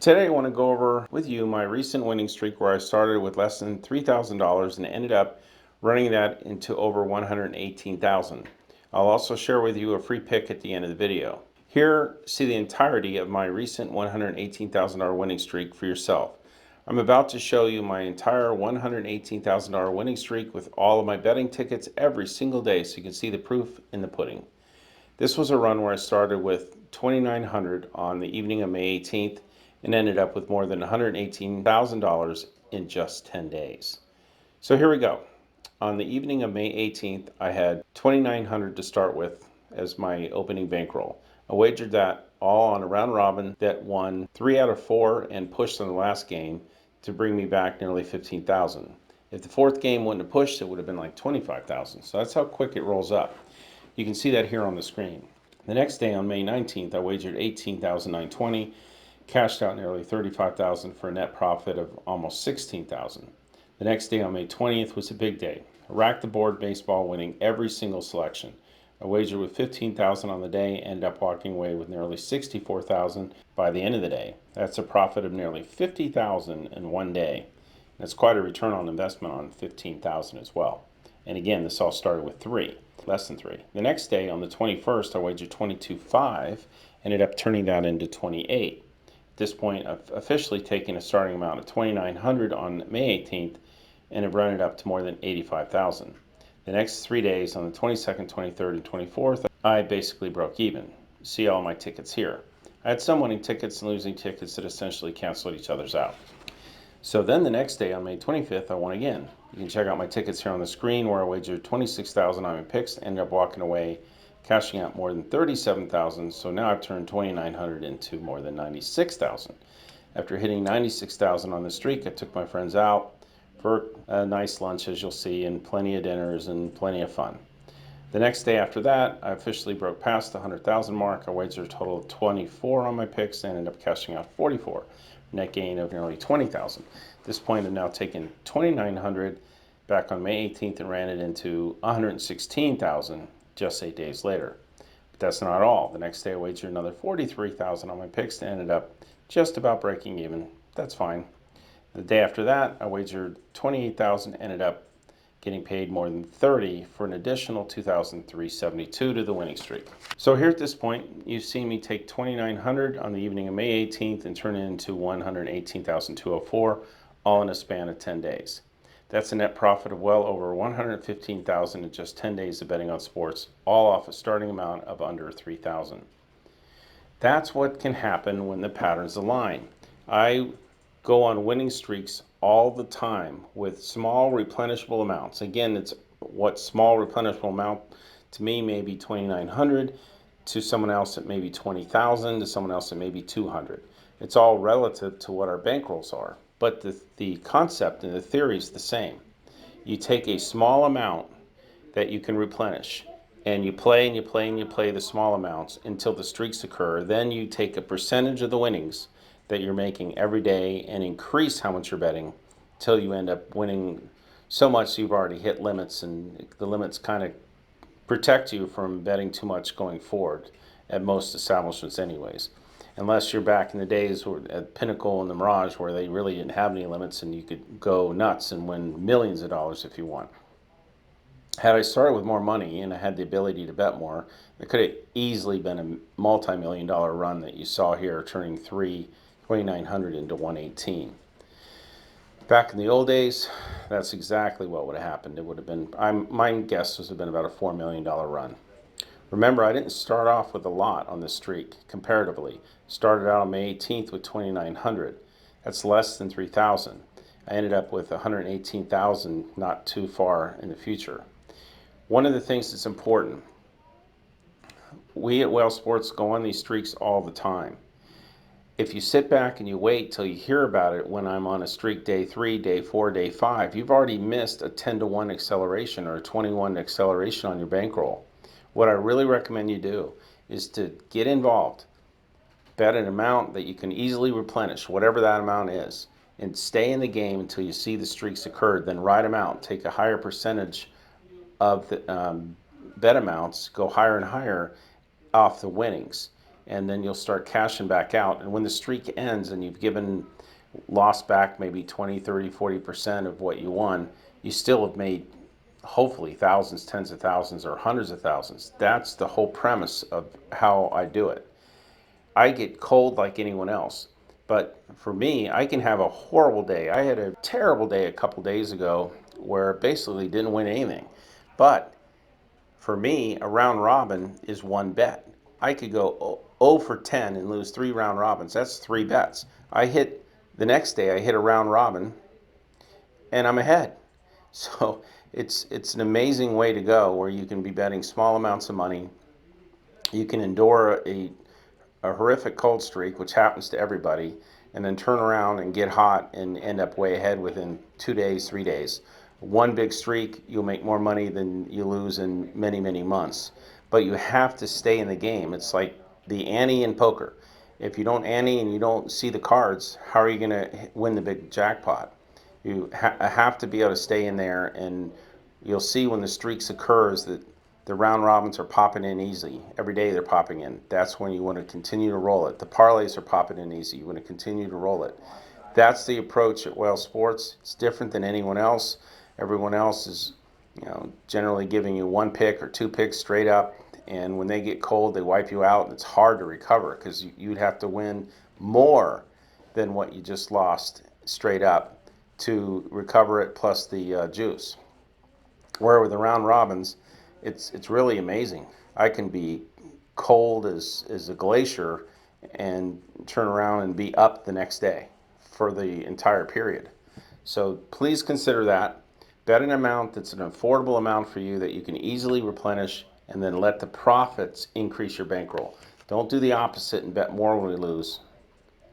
Today I want to go over with you my recent winning streak where I started with less than $3,000 and ended up running that into over $118,000. I'll also share with you a free pick at the end of the video. Here, see the entirety of my recent $118,000 winning streak for yourself. I'm about to show you my entire $118,000 winning streak with all of my betting tickets every single day so you can see the proof in the pudding. This was a run where I started with $2,900 on the evening of May 18th and ended up with more than $118,000 in just 10 days. So here we go. On the evening of May 18th, I had $2,900 to start with as my opening bankroll. I wagered that all on a round robin that won 3 out of 4 and pushed in the last game to bring me back nearly $15,000. If the fourth game wouldn't have pushed, it would have been like $25,000. So that's how quick it rolls up. You can see that here on the screen. The next day on May 19th, I wagered $18,920, cashed out nearly $35,000 for a net profit of almost $16,000. The next day on May 20th was a big day. I racked the board baseball, winning every single selection. I wagered with $15,000 on the day, ended up walking away with nearly $64,000 by the end of the day. That's a profit of nearly $50,000 in one day. That's quite a return on investment on $15,000 as well. And again, this all started with less than 3. The next day on the 21st, I wagered $22,500, ended up turning that into $28,000. At this point, I've officially taken a starting amount of $2,900 on May 18th and have run it up to more than $85,000. The next 3 days, on the 22nd, 23rd, and 24th, I basically broke even. See all my tickets here. I had some winning tickets and losing tickets that essentially canceled each other's out. So then the next day, on May 25th, I won again. You can check out my tickets here on the screen where I wagered $26,000 on my picks, ended up walking away, cashing out more than $37,000. So now I've turned $2,900 into more than $96,000. After hitting $96,000 on the streak, I took my friends out for a nice lunch, as you'll see, and plenty of dinners and plenty of fun. The next day after that, I officially broke past the $100,000 mark. I wagered a total of $24,000 on my picks and ended up cashing out $44,000. Net gain of nearly $20,000. At this point, I've now taken $2,900 back on May 18th and ran it into $116,000 just 8 days later. But that's not all. The next day, I wagered another $43,000 on my picks and ended up just about breaking even. That's fine. The day after that, I wagered $28,000, ended up getting paid more than $30,000 for an additional $2,372 to the winning streak. So here at this point, you've seen me take $2,900 on the evening of May 18th and turn it into $118,204, all in a span of 10 days. That's a net profit of well over $115,000 in just 10 days of betting on sports, all off a starting amount of under $3,000. That's what can happen when the patterns align. I go on winning streaks all the time with small replenishable amounts. Again, it's what small replenishable amount to me may be $2,900, to someone else it may be $20,000, to someone else it may be $200. It's all relative to what our bankrolls are, but the concept and the theory is the same. You take a small amount that you can replenish, and you play and you play and you play the small amounts until the streaks occur. Then you take a percentage of the winnings that you're making every day and increase how much you're betting till you end up winning so much you've already hit limits, and the limits kind of protect you from betting too much going forward at most establishments anyways. Unless you're back in the days at Pinnacle and the Mirage where they really didn't have any limits and you could go nuts and win millions of dollars if you want. Had I started with more money and I had the ability to bet more, it could have easily been a multi-million-dollar run that you saw here, turning $2,900 into $118,000. Back in the old days, that's exactly what would have happened. It would have been, my guess would have been about a $4 million run. Remember, I didn't start off with a lot on this streak, comparatively. Started out on May 18th with $2,900. That's less than $3,000. I ended up with $118,000 not too far in the future. One of the things that's important, we at Whale Sports go on these streaks all the time. If you sit back and you wait till you hear about it when I'm on a streak day 3, day 4, day 5, you've already missed a 10-to-1 acceleration or a 21 acceleration on your bankroll. What I really recommend you do is to get involved, bet an amount that you can easily replenish, whatever that amount is, and stay in the game until you see the streaks occur. Then ride them out, take a higher percentage of the bet amounts, go higher and higher off the winnings. and then you'll start cashing back out. And when the streak ends and you've lost back maybe 20, 30, 40% of what you won, you still have made hopefully thousands, tens of thousands, or hundreds of thousands. That's the whole premise of how I do it. I get cold like anyone else. But for me, I can have a horrible day. I had a terrible day a couple days ago where basically didn't win anything. But for me, a round robin is one bet. I could go 0 for 10 and lose 3 round robins. That's 3 bets. The next day, I hit a round robin and I'm ahead. So it's an amazing way to go where you can be betting small amounts of money. You can endure a horrific cold streak, which happens to everybody, and then turn around and get hot and end up way ahead within 2 days, 3 days. One big streak, you'll make more money than you lose in many, many months. But you have to stay in the game. It's like the ante in poker. If you don't ante and you don't see the cards, how are you going to win the big jackpot? You have to be able to stay in there, and you'll see when the streaks occurs that the round robins are popping in easy. Every day they're popping in. That's when you want to continue to roll it. The parlays are popping in easy. You want to continue to roll it. That's the approach at Whale Sports. It's different than anyone else. Everyone else is, generally giving you 1 pick or 2 picks straight up, and when they get cold, they wipe you out, and it's hard to recover because you'd have to win more than what you just lost straight up to recover it, plus the juice. Where with the round robins, it's really amazing. I can be cold as a glacier and turn around and be up the next day for the entire period. So please consider that. Bet an amount that's an affordable amount for you that you can easily replenish, and then let the profits increase your bankroll. Don't do the opposite and bet more when you lose.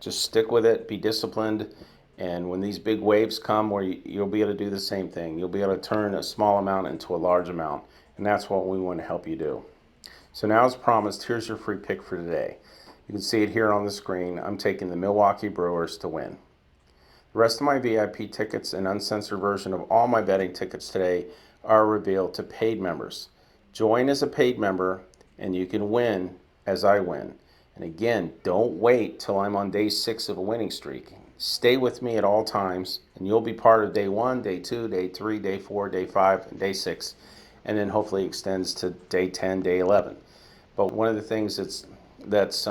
Just stick with it, be disciplined, and when these big waves come where you'll be able to do the same thing, you'll be able to turn a small amount into a large amount, and that's what we want to help you do. So now, as promised, here's your free pick for today. You can see it here on the screen. I'm taking the Milwaukee Brewers to win. The rest of my VIP tickets and uncensored version of all my betting tickets today are revealed to paid members. Join as a paid member and you can win as I win. And again, don't wait till I'm on day 6 of a winning streak. Stay with me at all times and you'll be part of day 1, day 2, day 3, day 4, day 5, and day 6. And then hopefully extends to day 10, day 11. But one of the things that's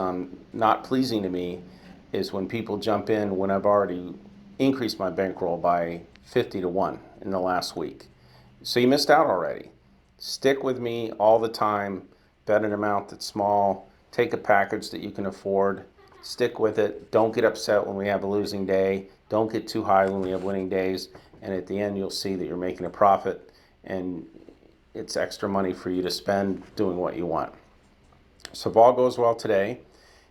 not pleasing to me is when people jump in when I've already increased my bankroll by 50 to 1 in the last week. So you missed out already. Stick with me all the time. Bet an amount that's small. Take a package that you can afford. Stick with it. Don't get upset when we have a losing day. Don't get too high when we have winning days. And at the end, you'll see that you're making a profit and it's extra money for you to spend doing what you want. So if all goes well today,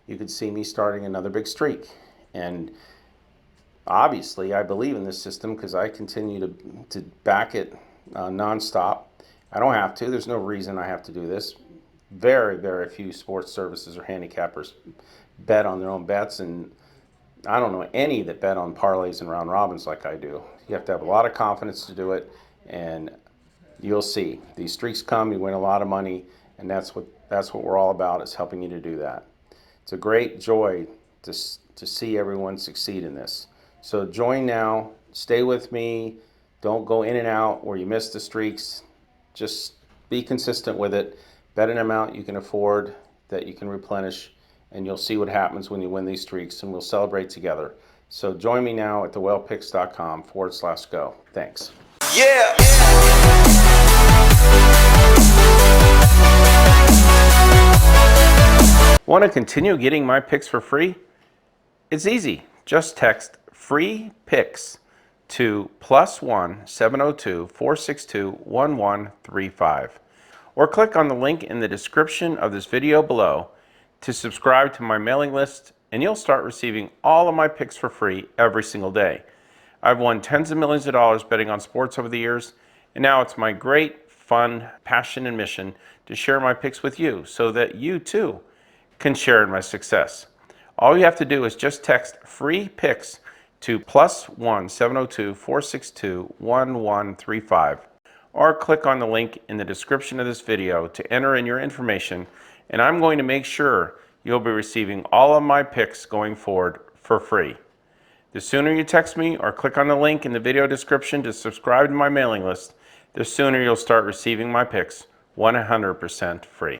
you could see me starting another big streak. And obviously, I believe in this system because I continue to back it nonstop. I don't have to. There's no reason I have to do this. Very, very few sports services or handicappers bet on their own bets, and I don't know any that bet on parlays and round robins like I do. You have to have a lot of confidence to do it, and you'll see. These streaks come, you win a lot of money, and that's what we're all about, is helping you to do that. It's a great joy to see everyone succeed in this. So join now, stay with me, don't go in and out where you miss the streaks. Just be consistent with it. Bet an amount you can afford that you can replenish, and you'll see what happens when you win these streaks, and we'll celebrate together. So join me now at thewhalepicks.com/go. Thanks. Yeah. Want to continue getting my picks for free? It's easy. Just text free picks to +1 702 462 1135, or click on the link in the description of this video below to subscribe to my mailing list, and you'll start receiving all of my picks for free every single day. I've won tens of millions of dollars betting on sports over the years, and now it's my great fun, passion, and mission to share my picks with you so that you too can share in my success. All you have to do is just text free picks to +1 702 462 1135, or click on the link in the description of this video to enter in your information, and I'm going to make sure you'll be receiving all of my picks going forward for free. The sooner you text me or click on the link in the video description to subscribe to my mailing list, the sooner you'll start receiving my picks 100% free.